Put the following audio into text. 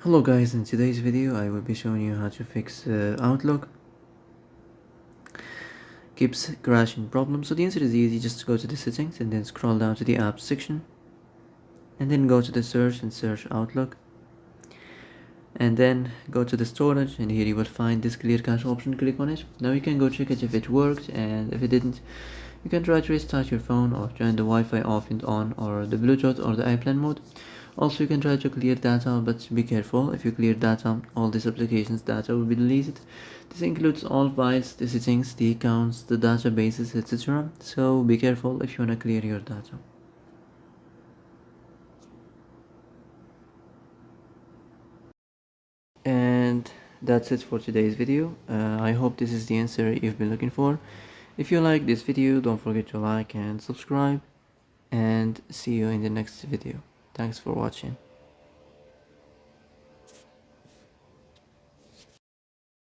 Hello guys, in today's video I will be showing you how to fix Outlook keeps crashing problem. So the answer is easy, just go to the settings and then scroll down to the apps section and then go to the search and search Outlook and then go to the storage, and here you will find this clear cache option. Click on it. Now you can go check it if it worked, and if it didn't you can try to restart your phone or turn the Wi-Fi off and on, or the Bluetooth or the airplane mode. Also, you can try to clear data, but be careful. If you clear data, all these applications data will be deleted. This includes all files, the settings, the accounts, the databases, etc. So be careful if you want to clear your data. And that's it for today's video. I hope this is the answer you've been looking for. If you like this video, don't forget to like and subscribe, and see you in the next video. Thanks for watching.